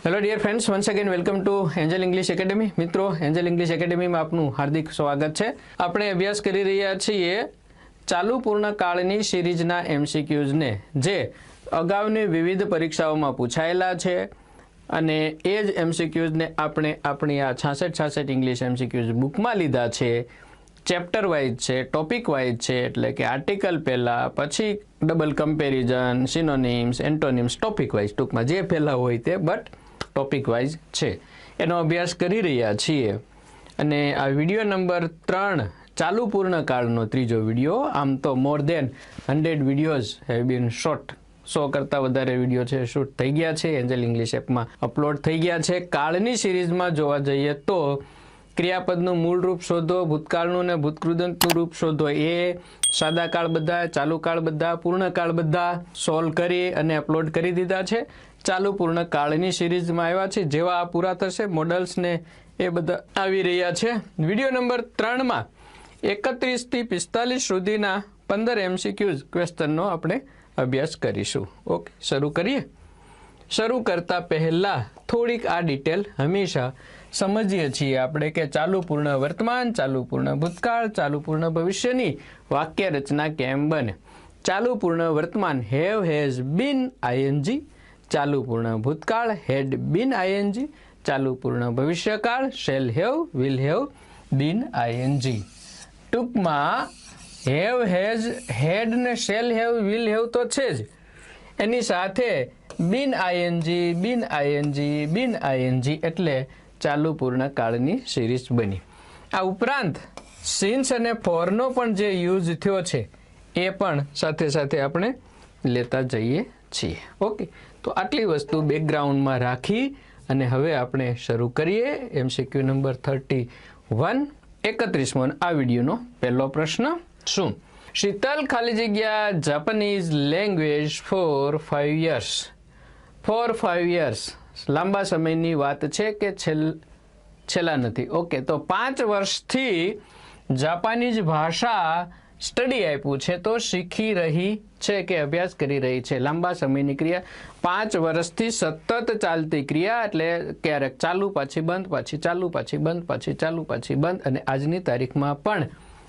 Hello dear friends, once again welcome to Angel English Academy. मित्रों, Angel English Academy में आपનું हार्दिक स्वागत है। આપણે અભ્યાસ કરી રહ્યા છીએ ચાલુ પૂર્ણકાળની સિરીઝના એમસીક્યુઝને જે અગાઉની વિવિધ પરીક્ષાઓમાં પૂછાયેલા છે અને એ જ એમસીક્યુઝને આપણે આપણી આ 66 ઇંગ્લિશ એમસીક્યુઝ બુકમાં લીધા છે। ચેપ્ટર વાઇઝ છે, ટોપિક વાઇઝ છે, એટલે કે આર્ટિકલ પહેલાં, પછી double comparison, synonyms, antonyms, topic wise, ટૂંકમાં જે પહેલાં હોય તે બટ ટોપિક વાઇઝ છે એનો અભ્યાસ કરી રહ્યા છીએ। અને આ વિડીયો નંબર 3 ચાલુ પૂર્ણકાળનો ત્રીજો વિડીયો। આમ તો મોર દેન 100 વિડીયોઝ હેવ બીન શોટ, 100 કરતાં વધારે વિડીયો છે શૂટ થઈ ગયા છે, એન્જલ ઇંગ્લિશ એપમાં અપલોડ થઈ ગયા છે। કાળની સિરીઝમાં જોવા જઈએ તો ક્રિયાપદનું મૂળ રૂપ શોધો, ભૂતકાળનું ને ભૂતકૃદંતનું રૂપ શોધો, એ સાદા કાળ બધા, ચાલુ કાળ બધા, પૂર્ણકાળ બધા સોલ્વ કરી અને અપલોડ કરી દીધા છે। ચાલુ પૂર્ણકાળની સિરીઝમાં આવ્યા છે, જેવા આ પૂરા થશે મોડલ્સ ને એ બધા આવી રહ્યા છે। વિડીયો નંબર 3માં 31 થી 45 સુધીના 15 એમસીક્યુઝ ક્વેશ્ચનનો આપણે અભ્યાસ કરીશું। ઓકે, શરૂ કરીએ। શરૂ કરતા પહેલા થોડીક આ ડિટેલ હંમેશા સમજીએ છીએ આપણે કે ચાલુ પૂર્ણ વર્તમાન, ચાલુ પૂર્ણ ભૂતકાળ, ચાલુ પૂર્ણ ભવિષ્યની વાક્ય રચના કેમ બને। ચાલુ પૂર્ણ વર્તમાન હેવ, હેઝ, બીન, આઈએનજી। ચાલુ પૂર્ણ ભૂતકાળ હેડ, બીન, આઈએનજી। ચાલુ પૂર્ણ ભવિષ્યકાળ shall have, will have, been, ING. ટૂંકમાં હેવ, હેઝ, હેડ ને શેલ હેવ, વિલ હેવ તો છે જ, એની સાથે બીન આઈએનજી, બીન આઈએનજી, બીન આઈએનજી એટલે ચાલુ પૂર્ણકાળની સિરીઝ બની। આ ઉપરાંત સિન્સ અને ફોરનો પણ જે યુઝ થયો છે એ પણ સાથે સાથે આપણે લેતા જઈએ છીએ। ઓકે, તો આટલી વસ્તુ બેકગ્રાઉન્ડમાં રાખી અને હવે આપણે શરૂ કરીએ। એમસીક્યુ નંબર 31, 31મો આ વિડીયોનો પહેલો પ્રશ્ન, શું શીતલ ખાલી જગ્યા Japanese language for 5 years? For 5 years લાંબા સમયની વાત છે કે છેલ્લા નથી। ઓકે, તો 5 વર્ષથી જાપાનીઝ ભાષા સ્ટડી આપ્યું છે, તો શીખી રહી છે કે અભ્યાસ કરી રહી છે। લાંબા સમયની ક્રિયા, 5 વર્ષથી સતત ચાલતી ક્રિયા, એટલે ક્યારેક ચાલુ પાછી બંધ, પાછી ચાલુ પાછી બંધ, પાછી ચાલુ પાછી બંધ, અને આજની તારીખમાં પણ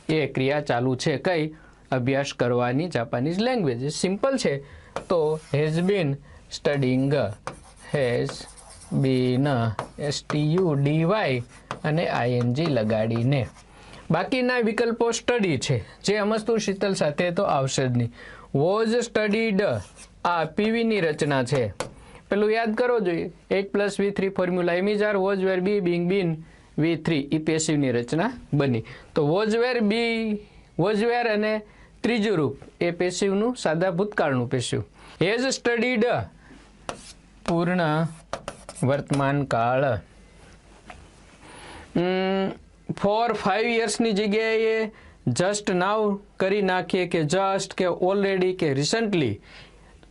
એ ક્રિયા ચાલુ છે। કઈ? અભ્યાસ કરવાની જાપાનીઝ લેંગ્વેજ। સિમ્પલ છે, તો has bin studying, has been, STUDY અને ING લગાડીને। બાકીના વિકલ્પો સ્ટડી છે, જે અમસ્તુ શીતલ સાથે તો આવશે જ નહીં। વોઝ સ્ટડીડ, આ પીવીની રચના છે, પેલું યાદ કરવો જોઈએ, 8 + V3 formula, am is are, was were, be, being, been, V3 એ પેસિવની રચના બની। તો વોઝ વેર, બી, વોઝ વેર અને ત્રીજું રૂપ એ પેસિવનું, સાદા ભૂતકાળનું પેસિવ। હેઝ સ્ટડીડ પૂર્ણ વર્તમાન કાળ। ફોર 5 yearsની જગ્યાએ જસ્ટ નાવ કરી નાખીએ કે જસ્ટ કે ઓલરેડી કે રિસન્ટલી।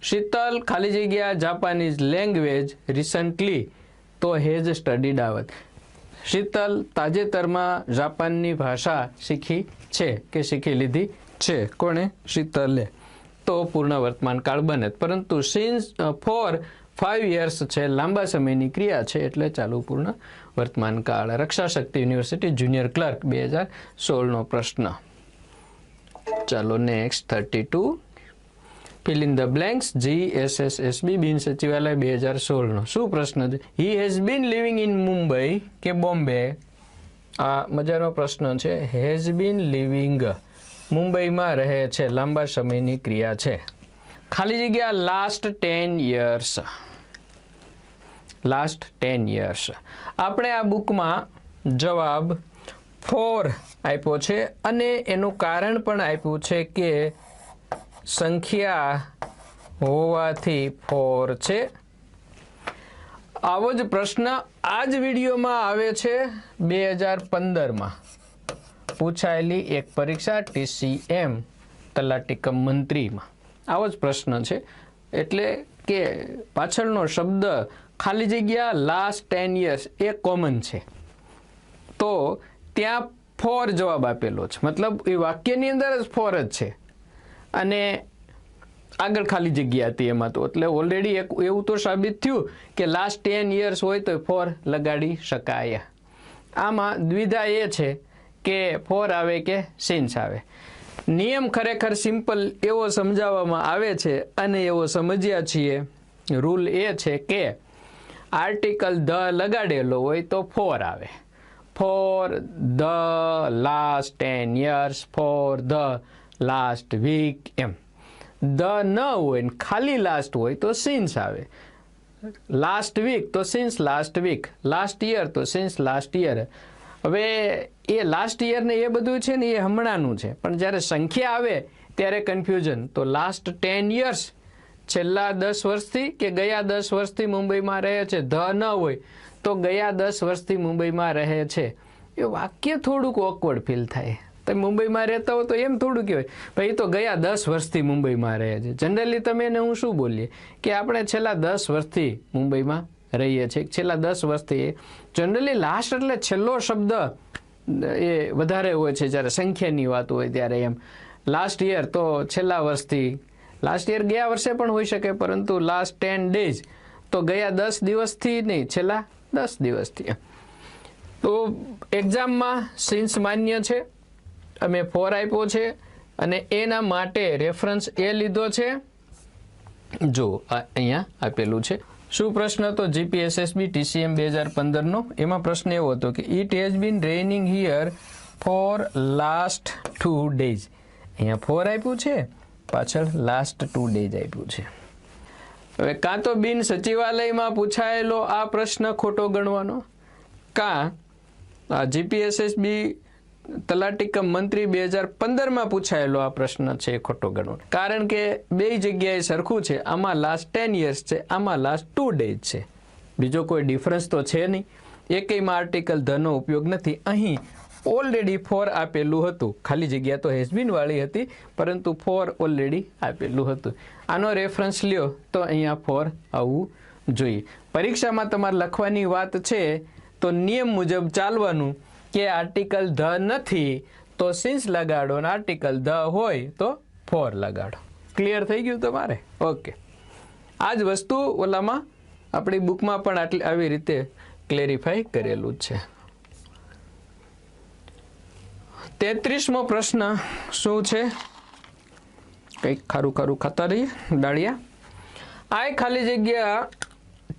શીતલ ખાલી જગ્યા જાપાનીઝ લેંગ્વેજ રિસન્ટલી, તો હેઝ સ્ટડીડ આવત। શીતલ તાજેતરમાં જાપાનની ભાષા શીખી છે કે શીખી લીધી છે, કોણે? શીતલે, તો પૂર્ણ વર્તમાન કાળ બને। પરંતુ સિન્સ ફોર 5 years છે, લાંબા સમયની ક્રિયા છે, એટલે ચાલુ પૂર્ણ વર્તમાન કાળ। રક્ષાશક્તિ યુનિવર્સિટી જુનિયર ક્લર્ક 2016નો પ્રશ્ન। ચાલો next 32, fill in the blanks, GSSSB બિન સચિવાલય 2016નો શું પ્રશ્ન છે? He has been living in Mumbai કે બોમ્બે? આ મજાનો પ્રશ્ન છે। હેઝ બીન લિવિંગ, મુંબઈમાં રહે છે, લાંબા સમયની ક્રિયા છે। ખાલી જગ્યા લાસ્ટ 10 years, લાસ્ટ 10 years। આપણે આ બુકમાં જવાબ 4 આપ્યો છે અને એનું કારણ પણ આપ્યું છે કે સંખ્યા હોવાથી 4 છે। આવો જ પ્રશ્ન આ જ વિડીયોમાં આવે છે 2015માં પૂછાયેલી એક પરીક્ષા, TCM તલાટી કમ મંત્રીમાં આવો જ પ્રશ્ન છે। એટલે કે પાછળનો શબ્દ ખાલી જગ્યા લાસ્ટ 10 years એ કોમન છે, તો ત્યાં 4 જવાબ આપેલો છે, મતલબ એ વાક્યની અંદર જ 4 જ છે। અને આગળ ખાલી જગ્યા હતી એમાં તો, એટલે ઓલરેડી એક એવું તો સાબિત થયું કે લાસ્ટ 10 years હોય તો ફોર લગાડી શકાય. આમાં દ્વિધા એ છે કે ફોર આવે કે સિન્સ આવે. નિયમ ખરેખર સિમ્પલ એવો સમજાવવામાં આવે છે અને એવો સમજ્યા છીએ. રૂલ એ છે કે આર્ટિકલ ધ લગાડેલો હોય તો ફોર આવે. For the last 10 years, for the last week, એમ. ધ ન હોય ને ખાલી લાસ્ટ હોય તો સિન્સ આવે. લાસ્ટ વીક તો since last week, last year તો સિન્સ લાસ્ટ યર. હવે એ લાસ્ટ યર ને એ બધું છે ને એ હમણાંનું છે, પણ જ્યારે સંખ્યા આવે ત્યારે કન્ફ્યુઝન. તો લાસ્ટ 10 years છેલ્લા 10 વર્ષથી કે ગયા 10 વર્ષથી મુંબઈમાં રહે છે. ધ ન હોય તો ગયા 10 વર્ષથી મુંબઈમાં રહે છે. એ વાક્ય થોડુંક ઓકવર્ડ ફીલ થાય. તમે મુંબઈમાં રહેતા હો તો એમ થોડું કહેવાય ભાઈ તો ગયા 10 વર્ષથી મુંબઈમાં રહે છે. જનરલી તમે એને હું શું બોલીએ કે આપણે છેલ્લા 10 વર્ષથી મુંબઈમાં રહીએ છીએ, છેલ્લા 10 વર્ષથી. જનરલી લાસ્ટ એટલે છેલ્લો શબ્દ એ વધારે હોય છે જ્યારે સંખ્યાની વાત હોય ત્યારે. એમ લાસ્ટ યર તો છેલ્લા વર્ષથી, લાસ્ટ યર ગયા વર્ષે પણ હોઈ શકે, પરંતુ લાસ્ટ 10 days તો ગયા 10 દિવસથી નહીં, છેલ્લા 10 દિવસથી. તો એક્ઝામમાં સિન્સ માન્ય છે, અમે ફોર આપ્યો છે અને એના માટે રેફરન્સ એ લીધો છે. જો અહીંયા આપેલું છે. શું પ્રશ્ન હતો? GPSSB TCM 2015નો. એમાં પ્રશ્ન એવો હતો કે it has been રેઇનિંગ here for last 2 days. અહીંયા ફોર આપ્યું છે, પાછળ લાસ્ટ 2 days આપ્યું છે. હવે કાં તો બિન સચિવાલયમાં પૂછાયેલો આ પ્રશ્ન ખોટો ગણવાનો, કાં GPSSB તલાટી કમ મંત્રી 2015માં પૂછાયેલો આ પ્રશ્ન છે એ ખોટો ગણવાનો. કારણ કે બે જગ્યાએ સરખું છે. આમાં લાસ્ટ 10 years છે, આમાં લાસ્ટ 2 days છે. બીજો કોઈ ડિફરન્સ તો છે નહીં. એકેયમાં આર્ટિકલ ધનો ઉપયોગ નથી. અહીં ઓલરેડી ફોર આપેલું હતું, ખાલી જગ્યા તો હેઝબીન વાળી હતી, પરંતુ ફોર ઓલરેડી આપેલું હતું. આનો રેફરન્સ લ્યો તો અહીંયા ફોર આવવું જોઈએ. પરીક્ષામાં તમારે લખવાની વાત છે તો નિયમ મુજબ ચાલવાનું કે આર્ટિકલ ધ નથી તો સિન્સ લગાડો અને આર્ટિકલ ધ હોય તો ફોર લગાડો. ક્લિયર થઈ ગયું તમારે? ઓકે. આ જ વસ્તુ ઓલામાં આપણી બુકમાં પણ આટલી આવી રીતે ક્લેરિફાઈ કરેલું જ છે. 33મો પ્રશ્ન શું છે? કંઈક ખારું ખારું ખાતા રહીએ ડાળિયા. આઈ ખાલી જગ્યા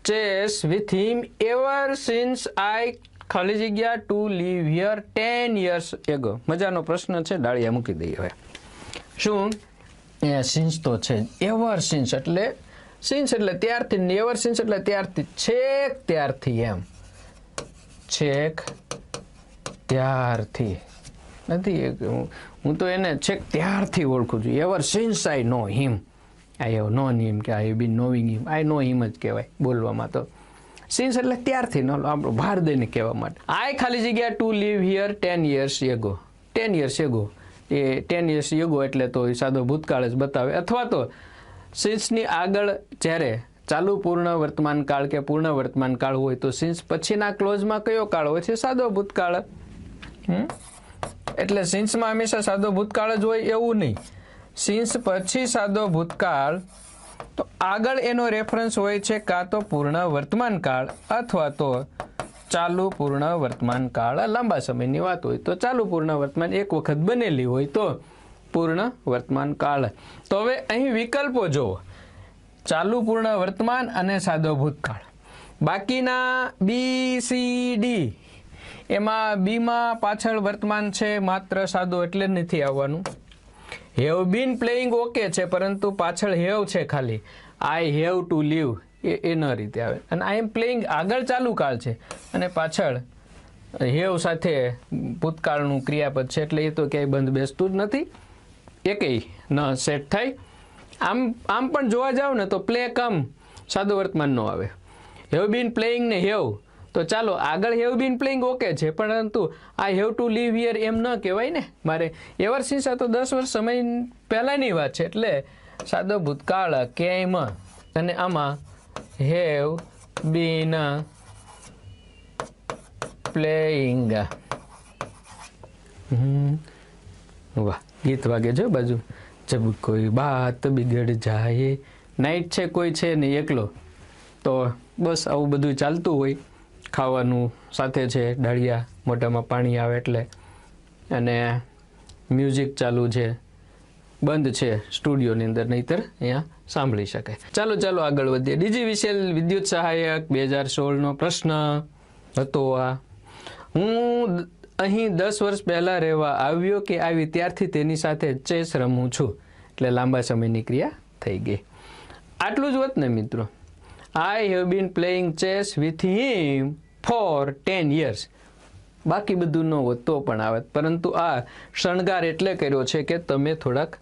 chess with him ever since I ખાલી જગ્યા to live here 10 years ago. મજાનો પ્રશ્ન છે, ડાળિયા મૂકી દઈએ. હવે શું એ સિન્સ તો છે. એવર સિન્સ એટલે ત્યારથી, એવર સિન્સ એટલે ત્યારથી, છેક ત્યારથી, એમ છેક ત્યારથી નથી. હું તો એને છેક ત્યારથી ઓળખું છું. Ever since I know him. I have known him કે I have been knowing him. I know હિમ જ કહેવાય બોલવામાં. તો સિન્સ એટલે ત્યારથી, નો આપણો ભાર દઈને કહેવા માટે. આઈ ખાલી જગ્યા to live here 10 years ago. 10 years ago એ 10 years ago એટલે તો સાદો ભૂતકાળ જ બતાવે. અથવા તો સિન્સની આગળ જ્યારે ચાલુ પૂર્ણ વર્તમાન કાળ કે પૂર્ણ વર્તમાન કાળ હોય તો સિન્સ પછીના ક્લોઝમાં કયો કાળ હોય છે? સાદો ભૂતકાળ. એટલે સિન્સમાં હંમેશા સાદો ભૂતકાળ જ હોય એવું નહીં. સિન્સ પછી સાદો ભૂતકાળ તો આગળ એનો રેફરન્સ હોય છે કાં તો પૂર્ણ વર્તમાન કાળ અથવા તો ચાલુ પૂર્ણ વર્તમાન કાળ. લાંબા સમયની વાત હોય તો ચાલુ પૂર્ણ વર્તમાન એક વખત બનેલી હોય તો પૂર્ણ વર્તમાન કાળ. તો હવે અહીં વિકલ્પો જુઓ, ચાલુ પૂર્ણ વર્તમાન અને સાદો ભૂતકાળ. બાકીના BCD એમાં બીમાં પાછળ વર્તમાન છે માત્ર સાદો એટલે નથી આવવાનું. હેવ બીન પ્લેઇંગ ઓકે છે, પરંતુ પાછળ હેવ છે ખાલી. આઈ હેવ ટુ લીવ એ ન રીતે આવે. અને આઈ એમ પ્લેઇંગ આગળ ચાલુ કાળ છે અને પાછળ હેવ સાથે ભૂતકાળનું ક્રિયાપદ છે, એટલે એ તો ક્યાંય બંધ બેસતું જ નથી, એકેય ન સેટ થાય. આમ પણ જોવા જાવ ને તો પ્લે કમ સાદો વર્તમાન નો આવે. હેવ બીન પ્લેઇંગ ને હેવ તો ચાલો આગળ હેવ બીન પ્લેઇંગ ઓકે છે, પરંતુ I have to live here એમ ન કહેવાય ને. મારે એવર સિન્સ આ તો 10 વર્ષ સમય પહેલાંની વાત છે, એટલે સાદો ભૂતકાળ ક્યાંયમાં અને આમાં હેવ બીન પ્લેઇંગ. વાહ, ગીત વાગે છે બાજુ. जब कोई बात बिगड़ जाए, नाइट છે કોઈ છે નહીં એકલો, તો બસ આવું બધું ચાલતું હોય. ખાવાનું સાથે છે, ડાળિયા મોઢામાં પાણી આવે એટલે, અને મ્યુઝિક ચાલુ છે, બંધ છે સ્ટુડિયોની અંદર, નહીતર અહીંયા સાંભળી શકાય. ચાલો ચાલો આગળ વધીએ. ડીજીવીસીએલ વિદ્યુત સહાયક 2016નો પ્રશ્ન હતો આ. હું અહીં 10 વર્ષ પહેલા રહેવા આવ્યો કે આવી ત્યારથી તેની સાથે ચેસ રમું છું. એટલે લાંબા સમયની ક્રિયા થઈ ગઈ. આટલું જ હોત ને મિત્રો. I have been playing chess with him four 10 years. બાકી બધું ન હોત તો પણ આવત, પરંતુ આ શણગાર એટલે કર્યો છે કે તમે થોડાક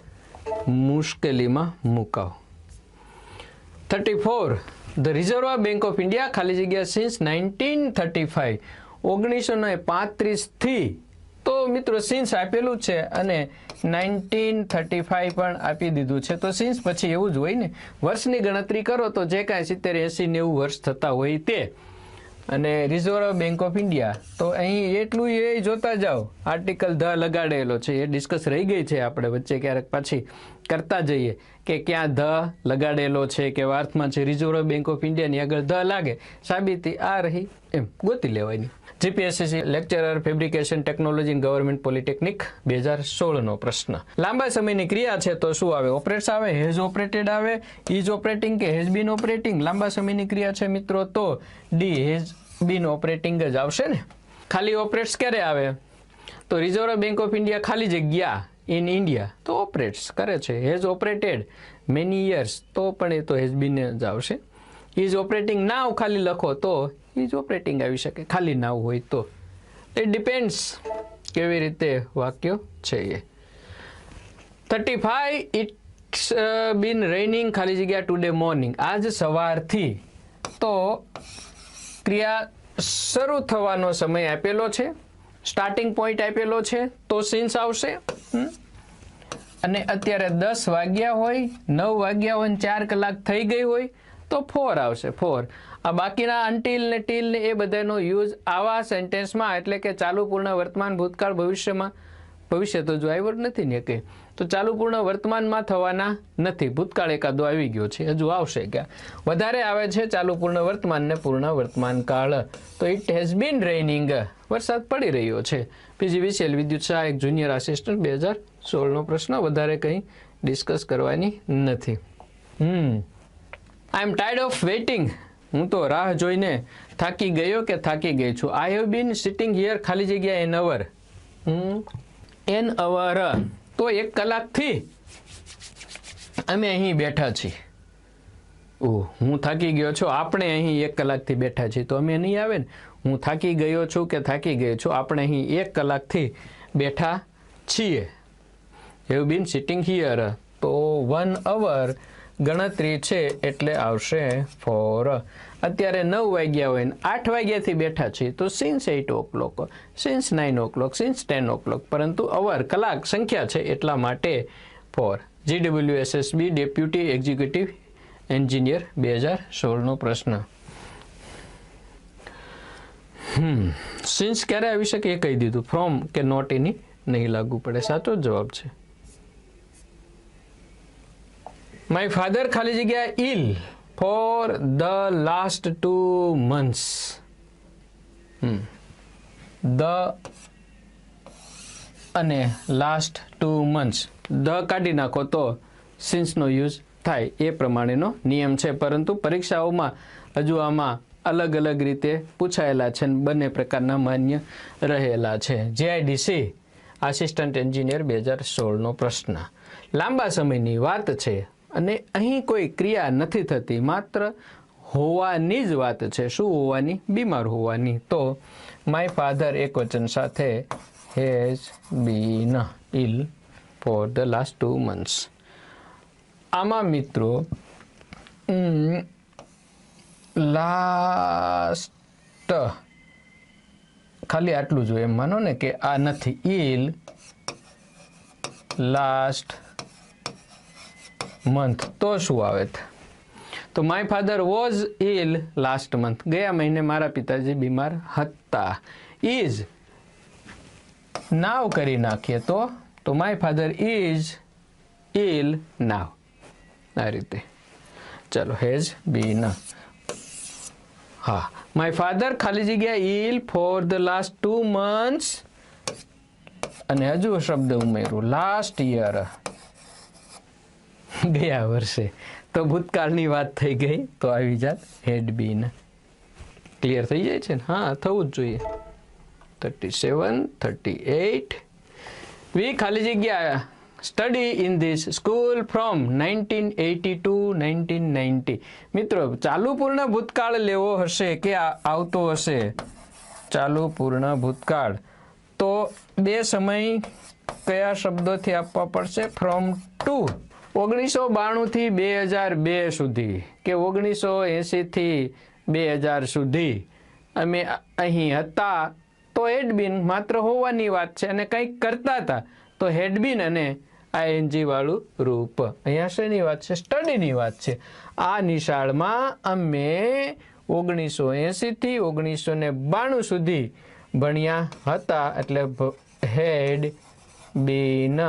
મુશ્કેલીમાં મુકાવ. 34. The reserve bank of India ખાલી જગ્યા સિન્સ 1935, 1935 થી, તો મિત્રો સિન્સ આપેલું છે અને 1935 પણ આપી દીધું છે. તો સિન્સ પછી એવું જ હોય ને, વર્ષની ગણતરી કરો તો જે કાંઈ 70, 80, 90 વર્ષ થતા હોય તે. અને રિઝર્વ બેંક ઓફ ઇન્ડિયા, તો અહીં એટલું એ જોતા જાઓ. આર્ટિકલ ધ લગાડેલો છે, એ ડિસ્કસ રહી ગઈ છે, આપણે વચ્ચે ક્યારેક પાછી કરતા જઈએ કે ક્યાં ધ લગાડેલો છે, કે અર્થમાં છે રિઝર્વ બેંક ઓફ ઇન્ડિયાની આગળ ધ લાગે, સાબિતી આ રહી, એમ ગોતી લેવાની. GPSC lecturer fabrication technology in government polytechnic 2016નો પ્રશ્ન. લાંબા સમયની ક્રિયા છે તો શું આવે? ઓપરેટ્સ આવે, હેઝ ઓપરેટેડ આવે, ઇઝ ઓપરેટિંગ કે હેઝ બીન ઓપરેટિંગ? લાંબા સમયની ક્રિયા છે મિત્રો તો ડી, હેઝ બીન ઓપરેટિંગ જ આવશે ને. ખાલી ઓપરેટ્સ ક્યારે આવે? તો રિઝર્વ બેંક ઓફ ઇન્ડિયા ખાલી જગ્યા ઇન ઇન્ડિયા, તો ઓપરેટ્સ કરે છે. હેઝ ઓપરેટેડ મેની યર્સ, તો પણ એ તો હેઝ બીન જ આવશે. ઇઝ ઓપરેટિંગ નાવ ખાલી લખો તો ઇઝ ઓપરેટિંગ આવી શકે, ખાલી નાવ હોય તો. ઇટ ડિપેન્ડ્સ કેવી રીતે વાક્યો છે એ. 35. ઇટ્સ બીન રેઇનિંગ ખાલી જગ્યા ટુડે મોર્નિંગ, આજ સવારથી. તો ક્રિયા શરૂ થવાનો સમય આપેલો છે, સ્ટાર્ટિંગ પોઈન્ટ આપેલો છે, તો સિન્સ આવશે. અને અત્યારે 10 વાગ્યા હોય, 9 વાગ્યા હોય, 4 કલાક થઈ ગઈ હોય તો 4 આવશે. 4. આ બાકીના અનટિલ ને ટીલ ને એ બધાનો યુઝ આવા સેન્ટેન્સમાં, એટલે કે ચાલુ પૂર્ણ વર્તમાન ભૂતકાળ ભવિષ્યમાં, ભવિષ્ય તો જો આવ્યો નથી ને કંઈ, તો ચાલુ પૂર્ણ વર્તમાનમાં થવાના નથી. ભૂતકાળ એકાદો આવી ગયો છે, હજુ આવશે ક્યાં. વધારે આવે છે ચાલુ પૂર્ણ વર્તમાન ને પૂર્ણ વર્તમાન કાળ. તો ઇટ હેઝ બીન રેઇનિંગ, વરસાદ પડી રહ્યો છે. પીજીવીસીએલ વિદ્યુત સહાયક જુનિયર આસિસ્ટન્ટ 2016નો પ્રશ્ન. વધારે કંઈ ડિસ્કસ કરવાની નથી. આઈ એમ ટાયર્ડ ઓફ વેઇટિંગ, હું તો રાહ જોઈને થાકી ગયો કે થાકી ગઈ છું. I have been sitting here ખાલી જગ્યા એન અવર. એન અવર, તો 1 કલાકથી અમે અહીં બેઠા છીએ. હું થાકી ગયો છું, આપણે અહીં 1 કલાકથી બેઠા છીએ, તો અમે નહીં આવે ને. હું થાકી ગયો છું કે થાકી ગયો છું, આપણે અહીં 1 કલાકથી બેઠા છીએ. હેવ બીન સિટિંગ હિયર, તો 1 અવર ગણતરી છે એટલે આવશે 4. અત્યારે 9 વાગ્યા હોય ને 8 વાગ્યાથી બેઠા છીએ, તો since 8 o'clock, since 9 o'clock, since 10 o'clock, પરંતુ અવર કલાક સંખ્યા છે એટલા માટે 4. GWSSB ડેપ્યુટી એક્ઝિક્યુટિવ એન્જિનિયર 2016નો પ્રશ્ન. સિન્સ ક્યારે આવી શકે એ કહી દીધું. ફ્રોમ કે નોટ એની નહીં લાગુ પડે. સાચો જવાબ છે. માય ફાધર ખાલી જગ્યા ill for the last 2 months. The અને લાસ્ટ 2 months, ધ કાઢી નાખો તો સિન્સનો યુઝ થાય, એ પ્રમાણેનો નિયમ છે. પરંતુ પરીક્ષાઓમાં હજુ આમાં અલગ અલગ રીતે પૂછાયેલા છે, બંને પ્રકારના માન્ય રહેલા છે. જીઆઈડીસી આસિસ્ટન્ટ એન્જિનિયર 2016નો પ્રશ્ન. લાંબા સમયની વાત છે અને અહીં કોઈ ક્રિયા નથી થતી, માત્ર હોવાની જ વાત છે. શું હોવાની? બીમાર હોવાની. તો માય ફાધર એકવચન સાથે has been ill for the last 2 months. આમાં મિત્રો લાસ્ટ ખાલી આટલું જ હોય, એમ માનો ને કે આ નથી. ઇલ લાસ્ટ મંથ, તો શું આવે? તો my father was ill last month, ગયા મહિને મારા પિતાજી બીમાર હતા. ઇઝ નાવ કરી નાખીએ તો માય ફાધર ઇઝ ઇલ નાવ, આ રીતે. ચલો, હેઝ બીન. હા, માય ફાધર ખાલી જગ્યા ill for the last 2 months, અને હજુ શબ્દ ઉમેરું, લાસ્ટ યર, ગયા વર્ષે. તો ભૂતકાળની વાત થઈ ગઈ, તો આવી જાત હેડ બીન. ક્લિયર થઈ જાય છે ને? હા, થવું જ જોઈએ. 37, 38. વી ખાલી જગ્યા study in this school from 1980 to 1990. મિત્રો, ચાલુ પૂર્ણ ભૂતકાળ લેવો હશે કે આવતો હશે ચાલુ પૂર્ણ ભૂતકાળ, તો બે સમય કયા શબ્દોથી આપવા પડશે? ફ્રોમ ટુ 1992 થી 2002 સુધી, કે 1980 થી 2000 સુધી અમે અહીં હતા, તો હેડબીન માત્ર હોવાની વાત છે, અને કંઈક કરતા હતા તો હેડબીન અને આઈએનજી વાળું રૂપ. અહીંયા શેની વાત છે? સ્ટડીની વાત છે. આ નિશાળમાં અમે 1980 થી 1992 સુધી ભણ્યા હતા, એટલે હેડ બીન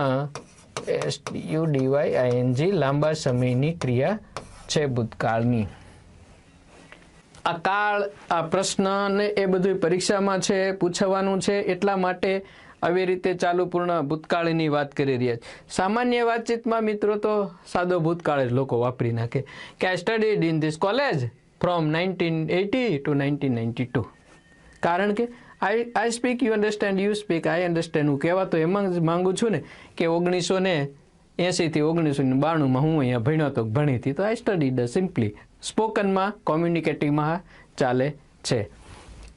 STUDYING લાંબા સમયની ક્રિયા છે ભૂતકાળની. આ કાળ, આ પ્રશ્ન ને એ બધું પરીક્ષામાં છે, પૂછવાનું છે, એટલા માટે આવી રીતે ચાલુ પૂર્ણ ભૂતકાળની વાત કરી રહ્યા છે. સામાન્ય વાતચીતમાં મિત્રો તો સાદો ભૂતકાળ જ લોકો વાપરી નાખે કે I studied in this college from 1980 to 1992. કારણ કે I speak, you understand, you speak, I understand. હું કહેવા તો એમાં જ માંગુ છું ને કે 1980 થી 1992 હું અહીંયા ભણ્યો તો ભણી હતી, તો આઈ સ્ટડીડ. સિમ્પલી સ્પોકનમાં, કોમ્યુનિકેટિવમાં ચાલે છે.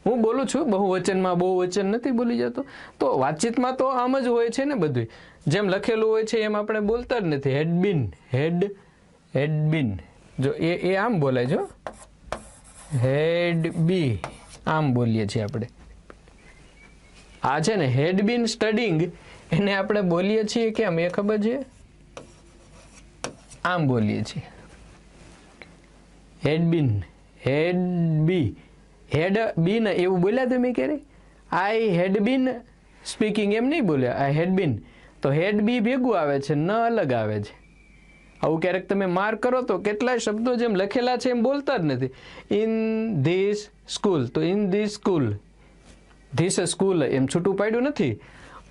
હું બોલું છું બહુવચનમાં, બહુવચન નથી બોલી જતો. તો વાતચીતમાં તો આમ જ હોય છે ને બધું, જેમ લખેલું હોય છે એમ આપણે બોલતા જ નથી. હેડબીન, હેડબીન, જો એ આમ બોલાય, જો હેડ બી આમ બોલીએ છીએ આપણે. આ છે ને હેડબીન સ્ટડીંગ, એને આપણે બોલીએ છીએ કેમ એ ખબર છે? આમ બોલીએ છીએ. હેડબીન, હેડ બી, હેડ બીન એવું બોલ્યા તમે ક્યારે? આઈ હેડ બીન સ્પીકિંગ એમ નહીં બોલ્યા, આઈ હેડ બીન. તો હેડ બી ભેગું આવે છે, ન અલગ આવે છે. આવું ક્યારેક તમે માર્ક કરો તો કેટલાય શબ્દો જેમ લખેલા છે એમ બોલતા જ નથી. ઇન ધીસ સ્કૂલ, તો in this school, this school એમ છૂટું પાડ્યું નથી.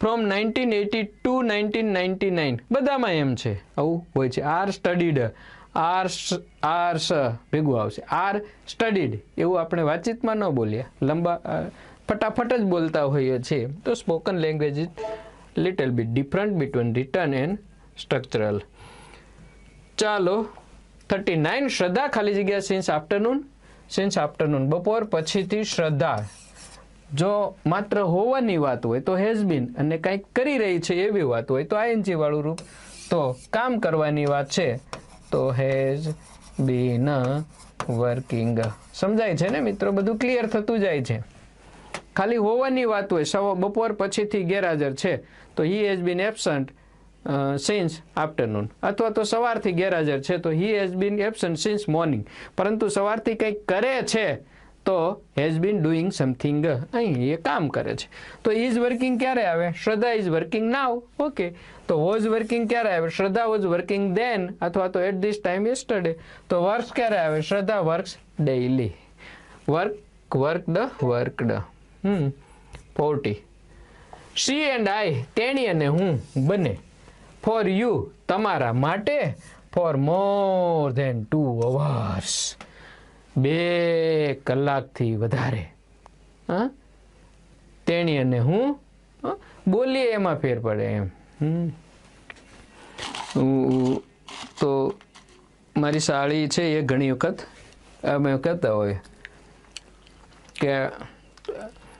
ફ્રોમ 1980 to 1999 બધામાં એમ છે, આવું હોય છે. આર સ્ટડીડ, આર ભેગું આવશે. આર સ્ટડીડ એવું આપણે વાતચીતમાં ન બોલીએ, લંબા ફટાફટ જ બોલતા હોઈએ છીએ. તો spoken language is little bit different between return and structural. ચાલો, 39. શ્રદ્ધા ખાલી જગ્યા સિન્સ આફ્ટરનૂન. સિન્સ આફ્ટરનૂન બપોર પછીથી શ્રદ્ધા. જો માત્ર હોવાની વાત હોય તો હેઝ બીન, અને કંઈક કરી રહી છે એવી વાત હોય તો આઈએનજી વાળું રૂપ. તો કામ કરવાની વાત છે તો હેઝ બીન વર્કિંગ. સમજાય છે ને મિત્રો? બધું ક્લિયર થતું જાય છે. ખાલી હોવાની વાત હોય, બપોર પછીથી ગેરહાજર છે તો હી has bin absent since afternoon, અથવા તો સવારથી ગેરહાજર છે તો હી has bin absent since morning. પરંતુ સવારથી કંઈક કરે છે તો હેઝ બીન ડુઈંગ સમથિંગ, અહીં એ કામ કરે છે. તો ઇઝ વર્કિંગ ક્યારે આવે? શ્રદ્ધા ઇઝ વર્કિંગ નાવ. ઓકે. તો વોઝ વર્કિંગ ક્યારે આવે? શ્રદ્ધા વોઝ વર્કિંગ ધેન, અથવા તો એટ ધીસ ટાઈમ યસ્ટરડે. તો વર્ક્સ ક્યારે આવે? શ્રદ્ધા works daily. Worked, worked. 40. She and I, તેણી અને હું બંને. ફોર યુ, તમારા માટે. ફોર મોર ધેન 2 hours, 2 કલાકથી વધારે. હા, તેણી અને હું બોલીએ એમાં ફેર પડે એમ. તો મારી સાળી છે એ ઘણી વખત અમે કહેતા હોય કે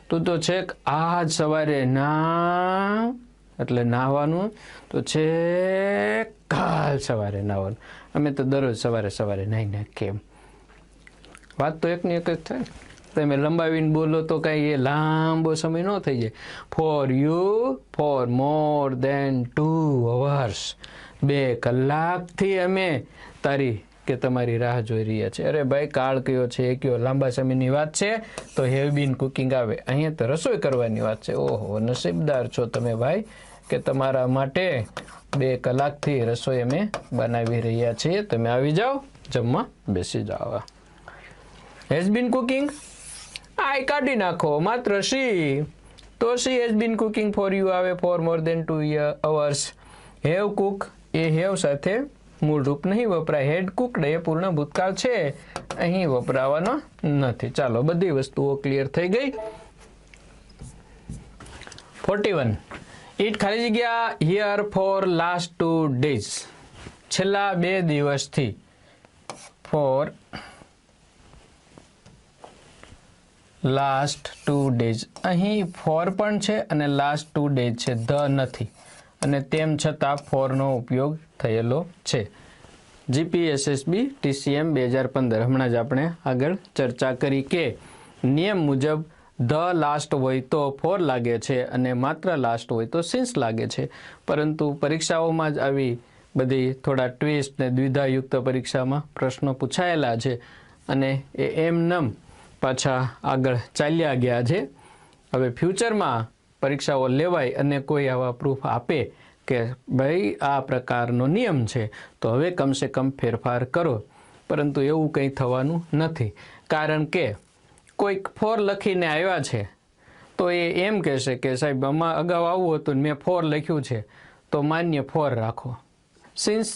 તું તો છેક આજ સવારે ના, એટલે નાહવાનું, તો છેક કાલ સવારે નાહવાનું. અમે તો દરરોજ સવારે સવારે નાહી નાખીએ એમ. વાત તો એકની એક જ થાય. તમે લંબાવીને બોલો તો કાંઈ એ લાંબો સમય ન થઈ જાય. For you, for more than 2 hours, 2 કલાકથી અમે તારી કે તમારી રાહ જોઈ રહ્યા છે. અરે ભાઈ, કાળ કયો છે એ કયો? લાંબા સમયની વાત છે તો હેવ બીન કુકિંગ આવે. અહીંયા તો રસોઈ કરવાની વાત છે. ઓહો, નસીબદાર છો તમે ભાઈ કે તમારા માટે 2 કલાકથી રસોઈ અમે બનાવી રહ્યા છીએ. તમે આવી જાઓ, જમવા બેસી જાઓ. હેઝ બીન કુકિંગ, આઈ કાઢી નાખો, માત્ર શી. તો she has been cooking for you આવે for more than 2 hours. Have cook એ હેવ સાથે મૂળ રૂપ નહીં વપરાય. હેડ કુકડ એ પૂર્ણ ભૂતકાળ છે, અહીં વપરાવાનો નથી. ચાલો, બધી વસ્તુઓ ક્લિયર થઈ ગઈ. 41. ઇટ ખાલી જગ્યા હિયર ફોર લાસ્ટ 2 days. છેલ્લા 2 દિવસથી. For last 2 days. અહીં ફોર પણ છે અને લાસ્ટ 2 days છે, ધ નથી. અને તેમ છતાં ફોરનો ઉપયોગ થયેલો છે. GPSSB TCM 2015 હમણાં જ આપણે આગળ ચર્ચા કરી કે નિયમ મુજબ ધ લાસ્ટ હોય તો ફોર લાગે છે અને માત્ર લાસ્ટ હોય તો સિન્સ લાગે છે. પરંતુ પરીક્ષાઓમાં જ આવી બધી થોડા ટ્વિસ્ટ ને દ્વિધાયુક્ત પરીક્ષામાં પ્રશ્નો પૂછાયેલા છે અને એ એમનેમ પાછા આગળ ચાલ્યા ગયા છે. હવે ફ્યુચરમાં પરીક્ષાઓ લેવાય અને કોઈ આવા પ્રૂફ આપે કે ભાઈ આ પ્રકારનો નિયમ છે તો હવે કમસે કમ ફેરફાર કરો. પરંતુ એવું કંઈ થવાનું નથી, કારણ કે કોઈક ફોર લખીને આવ્યા છે તો એ એમ કહેશે કે સાહેબ આમાં અગાઉ આવું હતું મેં ફોર લખ્યું છે તો માન્ય ફોર રાખો. સિન્સ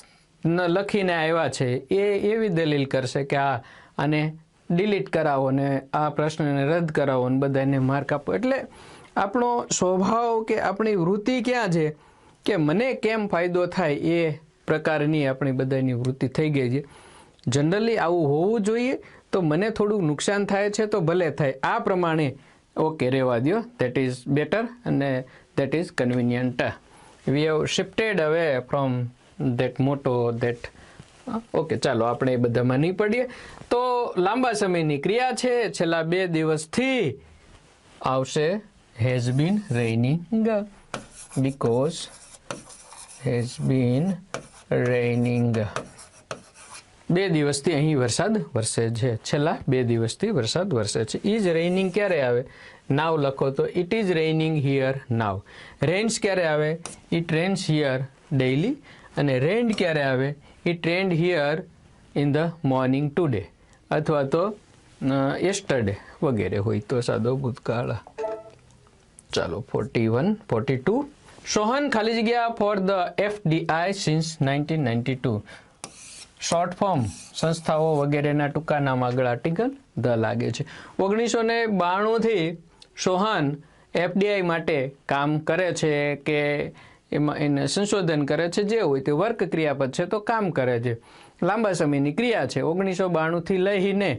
લખીને આવ્યા છે એ એવી દલીલ કરશે કે આને ડિલીટ કરાવો ને આ પ્રશ્નને રદ કરાવો ને બધાને માર્ક આપો. એટલે આપણો સ્વભાવ કે આપણી વૃત્તિ ક્યાં છે કે મને કેમ ફાયદો થાય એ પ્રકારની આપણી બધાની વૃત્તિ થઈ ગઈ છે. જનરલી આવું હોવું જોઈએ. તો મને થોડું નુકસાન થાય છે તો ભલે થાય, આ પ્રમાણે ઓકે રહેવા દો. દેટ ઇઝ બેટર અને that is convenient. We have shifted away from that મોટો દેટ. ઓકે, ચાલો આપણે એ બધામાં નહીં પડીએ. તો લાંબા સમયની ક્રિયા છે, છેલ્લા 2 દિવસથી આવશે has been રેઇનિંગ, because has been રેઇનિંગ. 2 દિવસથી અહીં વરસાદ વરસે છે. છેલ્લા 2 દિવસથી વરસાદ વરસે છે. ઇઝ રેઇનિંગ ક્યારે આવે? નાવ લખો તો it is raining here now. Rains ક્યારે આવે? It rains here daily. અને રેન્ડ ક્યારે આવે? It rained here in the morning today, અથવા તો યસ્ટરડે વગેરે હોય તો સાદો ભૂતકાળ. ચાલો 41, 42. સોહન ખાલી જગ્યા for the FDI since 1992. Short form સંસ્થાઓ વગેરેના ટૂંકા નામ આગળ આર્ટિકલ ધ લાગે છે. 1992થી સોહન FDI માટે કામ કરે છે કે એમાં એને સંશોધન કરે છે. જે હોય તે વર્ક ક્રિયાપદ છે તો કામ કરે છે. લાંબા સમયની ક્રિયા છે. 1992થી લઈને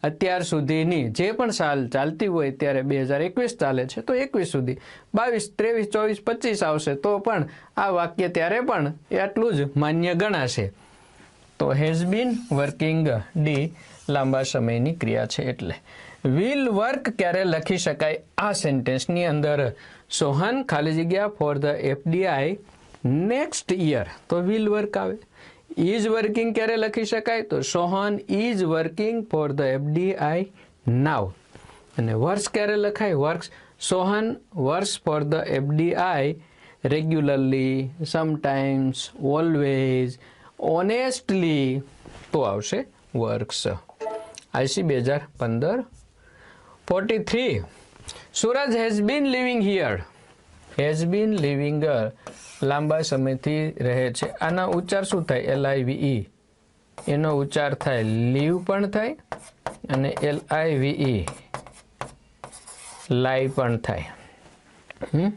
અત્યાર સુધીની જે પણ સાલ ચાલતી હોય, ત્યારે 2021 ચાલે છે તો 21 સુધી 22, 23, 24, 25 આવશે તો પણ આ વાક્ય ત્યારે પણ એટલું જ માન્ય ગણાશે. તો હેઝ બીન વર્કિંગ ડી લાંબા સમયની ક્રિયા છે. એટલે વિલ વર્ક ક્યારે લખી શકાય આ સેન્ટેન્સની અંદર? સોહન ખાલી જગ્યા for the FDI next year તો વિલ વર્ક આવે. ઇઝ વર્કિંગ ક્યારે લખી શકાય? તો Sohan is working for the FDI નાવ. અને વર્ક્સ ક્યારે લખાય? Works Sohan works for the FDI regularly, sometimes, always, honestly તો આવશે works. IC 2015. 43. Suraj has been living here. Has been living લાંબા સમયથી રહે છે. આના ઉચ્ચાર શું થાય? LIVE. એનો ઉચ્ચાર થાય લીવ પણ થાય અને LIVE લાઈ પણ થાય.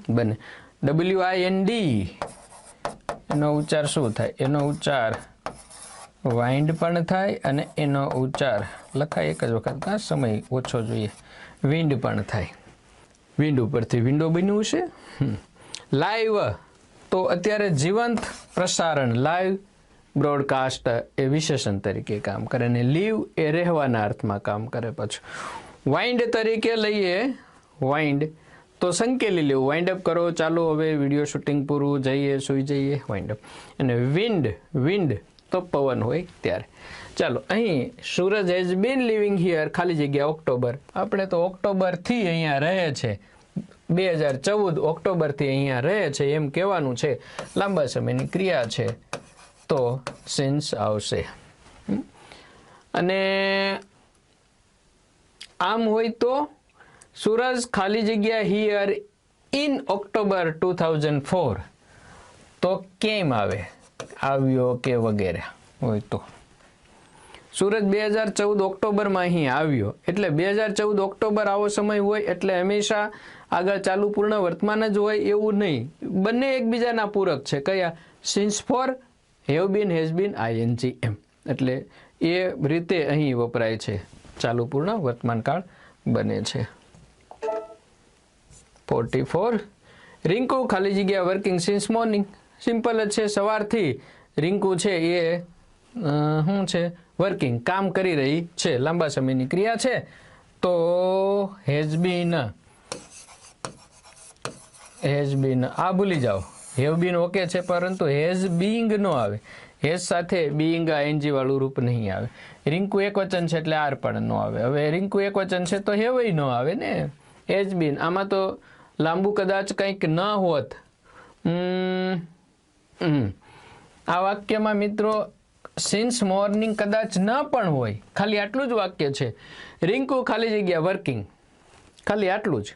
બને WIND. એનો ઉચ્ચાર શું થાય? એનો ઉચ્ચાર વાઇન્ડ પણ થાય અને એનો ઉચ્ચાર લખાય એક જ વખત, સમય ઓછો જોઈએ, વિન્ડ પણ થાય. વિન્ડ ઉપરથી વિન્ડો બન્યું છે. લાઈવ તો અત્યારે જીવંત પ્રસારણ, લાઈવ બ્રોડકાસ્ટ એ વિશેષણ તરીકે કામ કરે અને લીવ એ રહેવાના અર્થમાં કામ કરે. પાછું વાઇન્ડ તરીકે લઈએ, વાઇન્ડ તો સંકેલી લેવું, વાઇન્ડ અપ કરો, ચાલો હવે વિડીયો શૂટિંગ પૂરું, જઈએ સુઈ જઈએ, વાઇન્ડ અપ. અને વિન્ડ, વિન્ડ તો પવન હોય ત્યારે. ચાલો અહીં સૂરજ હેઝ બીન લિવિંગ હિયર ખાલી જગ્યા ઓક્ટોબર. આપણે તો ઓક્ટોબરથી અહીંયા રહે છે. 2014 ઓક્ટોબરથી અહીંયા રહે છે એમ કહેવાનું છે. લાંબા સમયની ક્રિયા છે તો સિન્સ આવશે. અને આમ હોય તો સૂરજ ખાલી જગ્યા હિયર ઇન ઓક્ટોબર 2004 તો કેમ આવે, આવ્યો કે વગેરે હોય તો. સૂરજ 2014 ઓક્ટોબરમાં અહીં આવ્યો એટલે 2014 ઓક્ટોબર આવો સમય હોય એટલે હંમેશા આગળ ચાલુ પૂર્ણ વર્તમાન જ હોય એવું નહીં. બંને એકબીજાના પૂરક છે. કયા? Since for, have been, has been, ING એમ. એટલે એ રીતે અહીં વપરાય છે. ચાલુ પૂર્ણ વર્તમાન કાળ બને છે. 44 રિંકુ ખાલી જગ્યા વર્કિંગ સિન્સ મોર્નિંગ. સિમ્પલ જ છે. સવારથી રિંકુ છે એ શું છે? વર્કિંગ, કામ કરી રહી છે. લાંબા સમયની ક્રિયા છે તો હેઝ બીન. આ ભૂલી જાઓ. હેવ બીન ઓકે છે પરંતુ હેઝ બીઈંગ નો આવે. હેઝ સાથે બીઈંગ આઈએનજી વાળું રૂપ નહીં આવે. રિંકુ એક વચન છે એટલે આર પણ નો આવે. હવે રિંકુ એક વચન છે તો હેવય નો આવે ને. હેઝ બીન આમાં તો લાંબુ કદાચ કંઈક ન હોત. આ વાક્યમાં મિત્રો સિન્સ મોર્નિંગ કદાચ ન પણ હોય. ખાલી આટલું જ વાક્ય છે. રિંકુ ખાલી જગ્યા વર્કિંગ, ખાલી આટલું જ.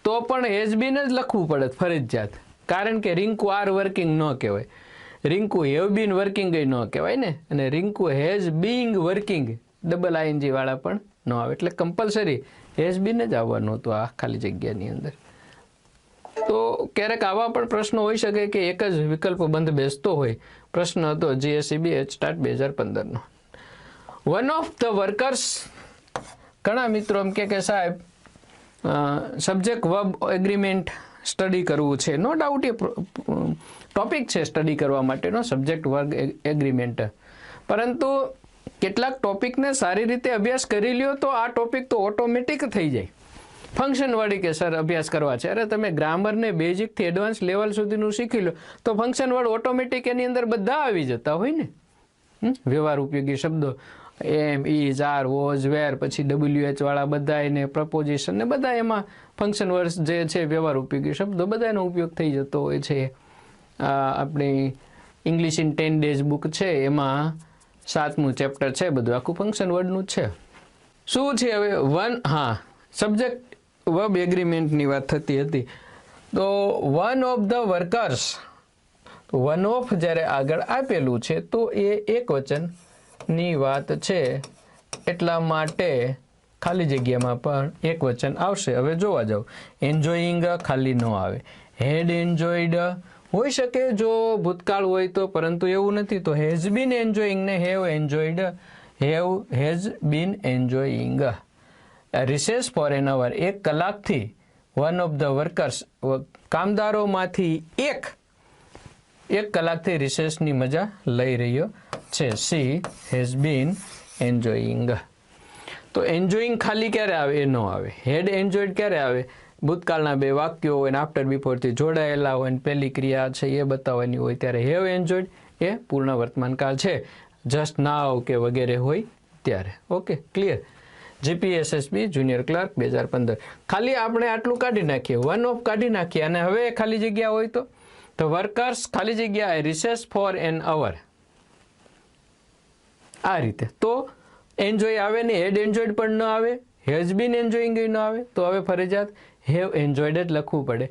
તો પણ હેઝ બીન જ લખવું પડે ફરજિયાત. કારણ કે રિંકુ આર વર્કિંગ ન કહેવાય, રિંકુ હેવ બીન વર્કિંગ ન કહેવાય ને. અને Rinku has being working double ING વાળા પણ ન આવે. એટલે કમ્પલસરી હેઝ બીન જ આવવાનું હતું આ ખાલી જગ્યાની અંદર. તો ક્યારેક આવા પણ પ્રશ્નો હોઈ શકે કે એક જ વિકલ્પ બંધ બેસતો હોય. પ્રશ્ન હતો જીએસસીબી સ્ટાર્ટ 2015 નો. One of the workers. ઘણા મિત્રો એમ કે સાહેબ સબ્જેક્ટ વર્બ એગ્રીમેન્ટ સ્ટડી કરવું છે. નો ડાઉટ એ ટોપિક છે સ્ટડી કરવા માટેનો, સબ્જેક્ટ વર્બ એગ્રીમેન્ટ. પરંતુ કેટલાક ટોપિકને સારી રીતે અભ્યાસ કરી લ્યો તો આ ટોપિક તો ઓટોમેટિક થઈ જાય. ફંક્શન વર્ડ કે સર અભ્યાસ કરવા છે, અરે તમે ગ્રામરને બેઝિકથી એડવાન્સ લેવલ સુધીનું શીખી લો તો ફંક્શન વર્ડ ઓટોમેટિક એની અંદર બધા આવી જતા હોય ને. વ્યવહાર ઉપયોગી શબ્દો એમ, ઇઝ, આર, વોઝ, વેર, પછી WH વાળા બધા એને પ્રપોઝિશન ને બધા એમાં ફંક્શન વર્ડ જે છે વ્યવહાર ઉપયોગી શબ્દો બધાનો ઉપયોગ થઈ જતો હોય છે. આપણી ઇંગ્લિશ ઇન 10 days બુક છે એમાં 7મું ચેપ્ટર છે બધું આખું ફંક્શન વર્ડનું જ છે. શું છે હવે સબ્જેક્ટ વર્બ એગ્રીમેન્ટની વાત થતી હતી. તો one of the workers, one of જ્યારે આગળ આપેલું છે તો એ એક વચનની વાત છે એટલા માટે ખાલી જગ્યામાં પણ એક વચન આવશે. હવે જોવા જાવ. એન્જોઈંગ ખાલી ન આવે. હેડ એન્જોયડ હોઈ શકે જો ભૂતકાળ હોય તો, પરંતુ એવું નથી. તો હેઝ બીન એન્જોઈંગ ને have enjoyed, has been enjoying. Recess for an hour, 1 કલાકથી. વન ઓફ ધ વર્કર્સ, કામદારોમાંથી એક કલાકથી રિસેસની મજા લઈ રહ્યો છે. She has been enjoying. તો એન્જોઈંગ ખાલી ક્યારે આવે? એ ન આવે. હેડ એન્જોયડ ક્યારે આવે? ભૂતકાળના બે વાક્યો હોય ને આફ્ટર બિફોરથી જોડાયેલા હોય ને પહેલી ક્રિયા છે એ બતાવવાની હોય ત્યારે હેવ એન્જોયડ એ પૂર્ણ વર્તમાન કાળ છે. જસ્ટ નાવ કે વગેરે હોય ત્યારે. Okay, clear. GPSSB junior clerk 2015. ખાલી આપણે આટલું કાઢી નાખીએ, વન ઓફ કાઢી નાખીએ અને હવે ખાલી જગ્યા હોય તો વર્કર્સ ખાલી જગ્યા રિસેસ ફોર એન અવર. આ રીતે તો એન્જોય આવે ને, હેડ એન્જોયડ પણ ન આવે, હેઝ બીન એન્જોઈંગ ન આવે. તો હવે ફરજિયાત હેવ એન્જોયડ જ લખવું પડે.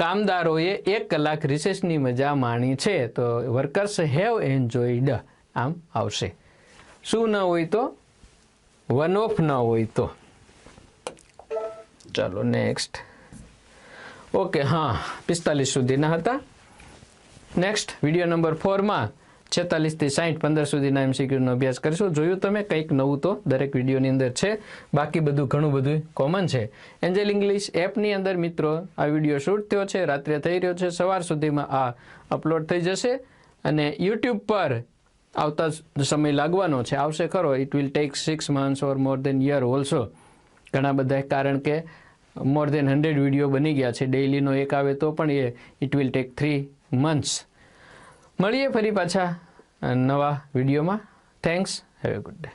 કામદારોએ 1 કલાક રિસેસની મજા માણી છે તો વર્કર્સ હેવ એન્જોયડ આમ આવશે. શું ન હોય તો? વન ઓફ ન હોય તો. ચાલો નેક્સ્ટ. ઓકે, 45 સુધીના હતા. નેક્સ્ટ વિડીયો નંબર 4માં 46 થી 60 15 સુધીના MCQનો અભ્યાસ કરીશું. જોયું તમે, કંઈક નવું તો દરેક વિડીયોની અંદર છે. બાકી બધું ઘણું બધું કોમન છે. એન્જલ ઇંગ્લિશ એપની અંદર મિત્રો આ વિડીયો શૂટ થયો છે, રાત્રે થઈ રહ્યો છે. સવાર સુધીમાં આ અપલોડ થઈ જશે અને યુટ્યુબ પર આવતા સમય લાગવાનો છે. આવશે ખરો. It will take 6 months or more than year also. ઘણા બધા, કારણ કે મોર દેન 100 વિડીયો બની ગયા છે. ડેઇલીનો એક આવે તો પણ ઇટ વિલ ટેક 3 months. મળીએ ફરી પાછા નવા વિડીયોમાં. Thanks. Have a good day.